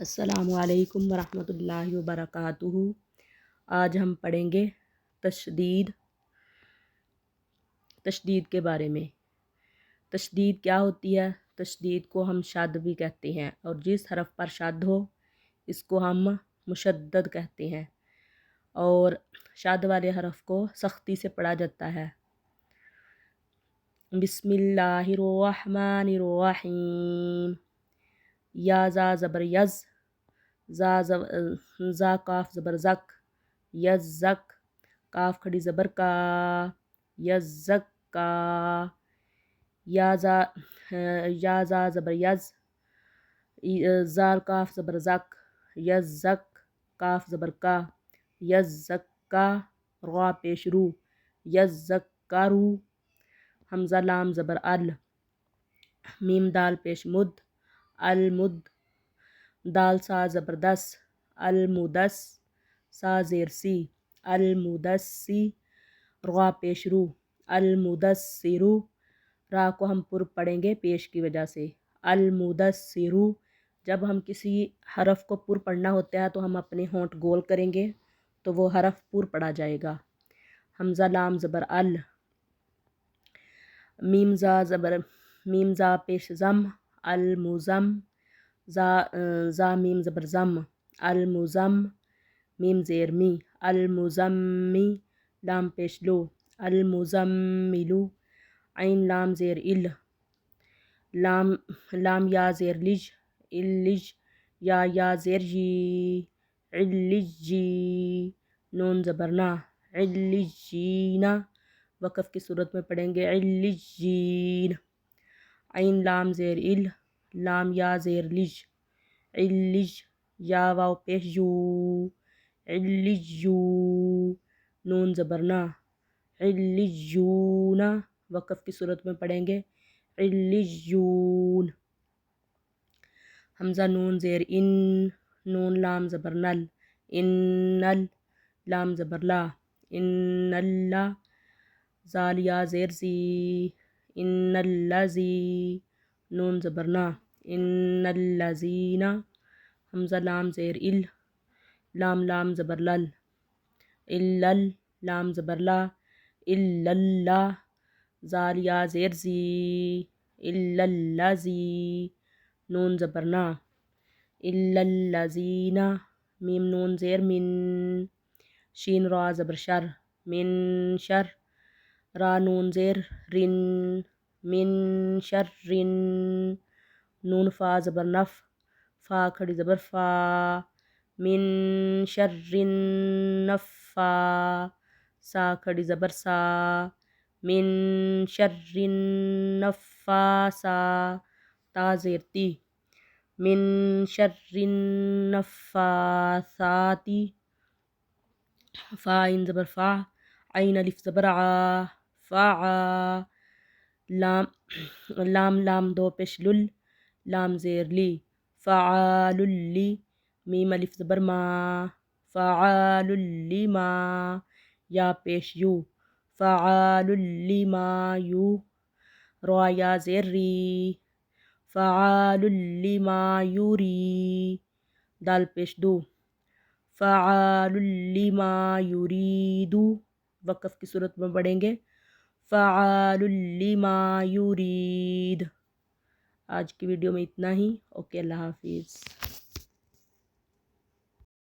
السلام علیکم ورحمۃ اللہ وبرکاتہ۔ آج ہم پڑھیں گے تشدید کے بارے میں۔ تشدید کیا ہوتی ہے؟ تشدید کو ہم شد بھی کہتے ہیں، اور جس حرف پر شد ہو اس کو ہم مشدد کہتے ہیں، اور شد والے حرف کو سختی سے پڑھا جاتا ہے۔ بسم اللہ الرحمن الرحیم۔ یا زا زبر یز، زا کاف زبر زک، یزک، کاف کھڑی زبر کا، یزک کا۔ یا زا زبر یز، زال کاف زبر زک، یزک، کاف زبر کا، یزک کا، را پیش رو، یزک کا رو۔ حمزہ لام زبر ال، میم دال پیش مد، المد۔ دال سا زبر دس، المدس، سا زیر سی، المدسی۔ را پیش رو، المدسرو۔ را کو ہم پر پڑھیں گے پیش کی وجہ سے، المدسرو۔ جب ہم کسی حرف کو پر پڑھنا ہوتا ہے تو ہم اپنے ہونٹ گول کریں گے تو وہ حرف پر پڑھا جائے گا۔ حمزہ لام زبر ال، میم زا پیش زم، المزم۔ زا میم زبر زم، المزم۔ میم زیر می، المزمی۔ لام پیش لو، المزملو۔ عین لام زیر ال، لام یا زیر لج، الج۔ یا زیر جی، علجی۔ نون زبر نا، علجینا۔ وقف کی صورت میں پڑھیں گے علجین۔ عین لام زیر ال، لام یا زیر لج، علج۔ یا واو پیش یو، علجیو۔ نون زبر نا، علجیونا۔ وقف کی صورت میں پڑھیں گے علجیون۔ حمزہ نون زیر ان، نون لام زبر نل، انل۔ لام زبر لا، ان اللہ۔ زال یا زیر زی، ان اللذی۔ نون زبر نا، ان اللذینا۔ حمزہ لام زیر ال، لام زبر لل، اللل۔ لام زبر لا، اللہ۔ زال یا زیر زی، اللذی۔ نون زبر نا، اللذینا۔ میم نون زیر من، شین را زبر شر، من شر۔ را نون زیر رن، من شرن۔ نون فا زبر نف، فا کھڑی زبر فا، من شرن نفا۔ سا کھڑی زبر سا، من شرن نفاسا۔ تا زیر تی، من شرن نفاساتی۔ فا عین زبر فا، عین الف زبر ع، فعا۔ لام دو پیش لل، لام زیر لی، فعاللی۔ میم الف زبر ما، فعاللما۔ یا پیش یو، فعاللما یو۔ را یا زیر ری، فعاللما یوری۔ دال پیش دو، فعاللما یریدو۔ وقف کی صورت میں پڑھیں گے فعاللما یرید۔ آج کی ویڈیو میں اتنا ہی۔ اوکے، اللہ حافظ۔